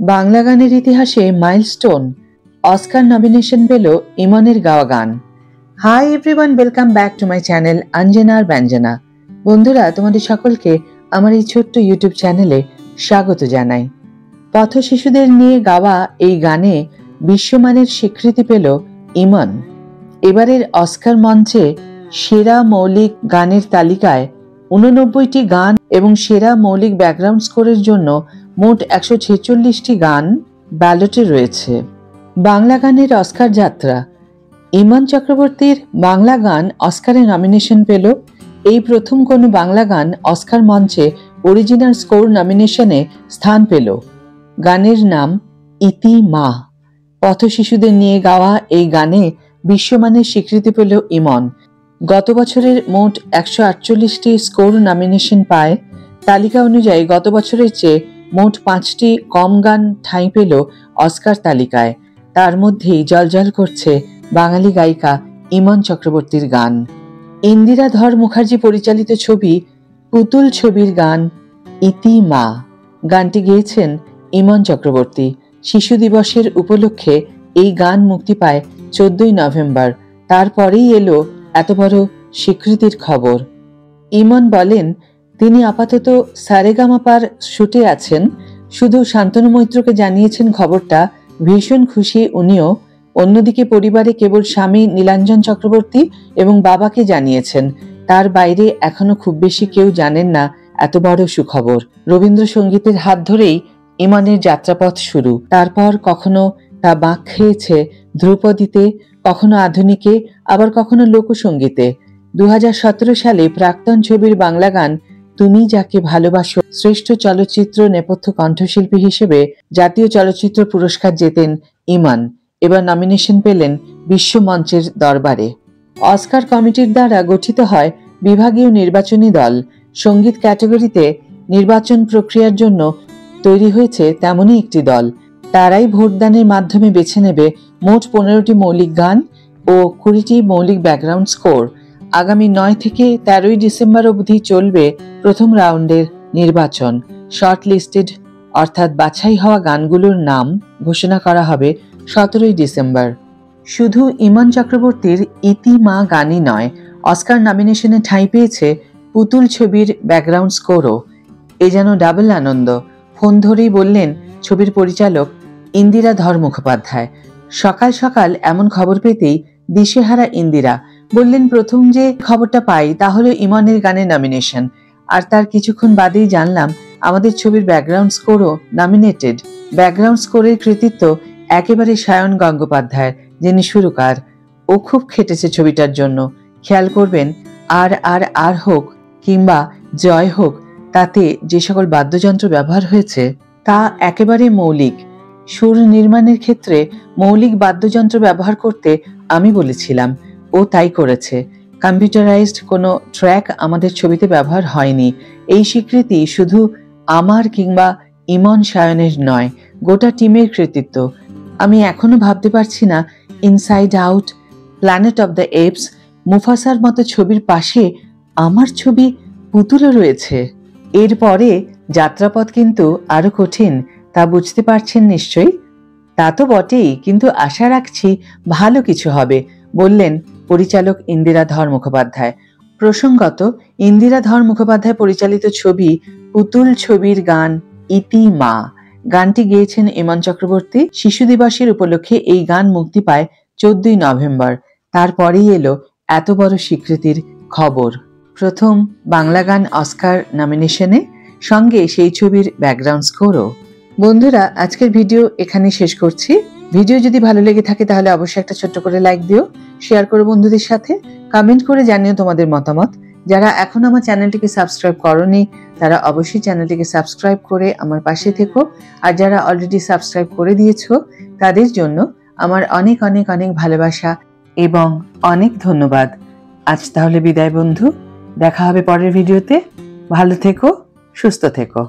বাংলা গানের ইতিহাসে milestone, Oscar nomination পেল ইমনের গাওয়া গান। Hi everyone, welcome back to my channel অঞ্জনার ব্যঞ্জনা। বন্ধুরা, তোমাদের সকলকে আমার এই ছোট্ট ইউটিউব চ্যানেলে স্বাগত জানাই। পথ শিশুদের নিয়ে গাওয়া এই গানে বিশ্বমানের স্বীকৃতি পেল ইমন। এবারের অস্কার মঞ্চে সেরা মৌলিক গানের তালিকায় 89টি গান এবং সেরা মৌলিক ব্যাকগ্রাউন্ড স্কোরের জন্য মোট 146টি গান ব্যালটে রয়েছে। বাংলা গানের অস্কার যাত্রা। ইমন চক্রবর্তীর বাংলা গান অস্কারে নমিনেশন পেল। এই প্রথম কোনো বাংলা গান অস্কার মঞ্চে অরিজিনাল স্কোর নমিনেশনে স্থান পেল। গানের নাম ইতি মা। পথ শিশুদের নিয়ে গাওয়া এই গানে বিশ্বমানের স্বীকৃতি পেল ইমন। গত বছরের মোট 148টি স্কোর নমিনেশন পায়। তালিকা অনুযায়ী গত বছরের চেয়ে মোট 5টি কম গান ঠাঁই পেল অস্কার তালিকায়। তার মধ্যেই জ্বলজ্বল করছে বাঙালি গায়িকা ইমন চক্রবর্তীর গান। ইন্দিরা ধর মুখার্জি পরিচালিত ছবি পুতুল ছবির গান ইতি মা। গানটি গেয়েছেন ইমন চক্রবর্তী। শিশু দিবসের উপলক্ষে এই গান মুক্তি পায় 14ই নভেম্বর। তারপরেই এলো এত বড় স্বীকৃতির খবর। ইমন বলেন, তিনি আপাতত সারেগামাপার শুটে আছেন। শুধু শান্তনু মৈত্রকে জানিয়েছেন খবরটা, ভীষণ খুশি উনিও। অন্যদিকে পরিবারে কেবল স্বামী নীলাঞ্জন চক্রবর্তী এবং বাবাকে জানিয়েছেন। তার বাইরে এখনো খুব বেশি কেউ জানেন না এত বড় সুখবর। রবীন্দ্রসঙ্গীতের হাত ধরেই ইমনের যাত্রাপথ শুরু। তারপর কখনো তা বাঁক খেয়েছে ধ্রুপদীতে, কখনো আধুনিকে, আবার কখনো লোকসঙ্গীতে। 2017 সালে প্রাক্তন ছবির বাংলা গান তুমি যাকে ভালোবাসো শ্রেষ্ঠ চলচ্চিত্র নেপথ্য কণ্ঠশিল্পী হিসেবে জাতীয় চলচ্চিত্র পুরস্কার জেতেন ইমন। এবার নমিনেশন পেলেন বিশ্বমঞ্চের দরবারে। অস্কার কমিটির দ্বারা গঠিত হয় বিভাগীয় নির্বাচনী দল। সঙ্গীত ক্যাটাগরিতে নির্বাচন প্রক্রিয়ার জন্য তৈরি হয়েছে তেমনই একটি দল। তারাই ভোটদানের মাধ্যমে বেছে নেবে মোট 15টি মৌলিক গান ও 20টি মৌলিক ব্যাকগ্রাউন্ড স্কোর। আগামী 9 থেকে 13ই ডিসেম্বর অবধি চলবে প্রথম রাউন্ডের নির্বাচন। শর্ট লিস্টেড অর্থাৎ বাছাই হওয়া গানগুলোর নাম ঘোষণা করা হবে 17ই ডিসেম্বর। শুধু ইমন চক্রবর্তীর ইতি মা গানই নয়, অস্কার নমিনেশনে ঠাঁই পেয়েছে পুতুল ছবির ব্যাকগ্রাউন্ড স্কোরও। এ যেন ডাবল আনন্দ। ফোন ধরেই বললেন ছবির পরিচালক ইন্দিরা ধর মুখোপাধ্যায়। সকাল সকাল এমন খবর পেতেই দিশেহারা ইন্দিরা বললেন, প্রথম যে খবরটা পাই তা হলো ইমনের গানের নমিনেশন। আর তার কিছুক্ষণ বাদেই জানলাম আমাদের ছবির ব্যাকগ্রাউন্ড স্কোরও নমিনেটেড। ব্যাকগ্রাউন্ড স্কোরের কৃতিত্ব একেবারে সায়ন গঙ্গোপাধ্যায়ের, যিনি সুরকার। ও খুব খেটেছে ছবিটার জন্য। খেয়াল করবেন আর আর আর হোক কিংবা জয় হোক, তাতে যে সকল বাদ্যযন্ত্র ব্যবহার হয়েছে তা একেবারে মৌলিক। সুর নির্মাণের ক্ষেত্রে মৌলিক বাদ্যযন্ত্র ব্যবহার করতে আমি বলেছিলাম, ও তাই করেছে। কম্পিউটারাইজড কোনো ট্র্যাক আমাদের ছবিতে ব্যবহার হয়নি। এই স্বীকৃতি শুধু আমার কিংবা ইমন সায়নের নয়, গোটা টিমের কৃতিত্ব। আমি এখনো ভাবতে পারছি না inside out, planet of the apes, মুফাসার মতো ছবির পাশে আমার ছবি পুতুলও রয়েছে। এরপরে যাত্রাপথ কিন্তু আরো কঠিন, তা বুঝতে পারছেন নিশ্চয়ই। তা তো বটেই, কিন্তু আশা রাখছি ভালো কিছু হবে, বললেন পরিচালক ইন্দিরা ধর মুখোপাধ্যায়। প্রসঙ্গত, ইন্দিরা ধর মুখোপাধ্যায় পরিচালিত ছবি পুতুল ছবির গান ইতি মা। গানটি গেয়েছেন ইমন চক্রবর্তী। শিশু দিবসের উপলক্ষে এই গান মুক্তি পায় 14ই নভেম্বর। তারপরেই এলো এত বড় স্বীকৃতির খবর। প্রথম বাংলা গান অস্কার নমিনেশনে, সঙ্গে সেই ছবির ব্যাকগ্রাউন্ড স্কোরও। বন্ধুরা, আজকের ভিডিও এখানেই শেষ করছি। ভিডিও যদি ভালো লেগে থাকে তাহলে অবশ্যই একটা ছোট্ট করে লাইক দিও, শেয়ার করো বন্ধুদের সাথে, কমেন্ট করে জানিও তোমাদের মতামত। যারা এখন আমার চ্যানেলটিকে সাবস্ক্রাইব করোনি তারা অবশ্যই চ্যানেলটিকে সাবস্ক্রাইব করে আমার পাশে থেকো। আর যারা অলরেডি সাবস্ক্রাইব করে দিয়েছো তাদের জন্য আমার অনেক অনেক অনেক ভালোবাসা এবং অনেক ধন্যবাদ। আজ তাহলে বিদায় বন্ধু, দেখা হবে পরের ভিডিওতে। ভালো থেকো, সুস্থ থেকো।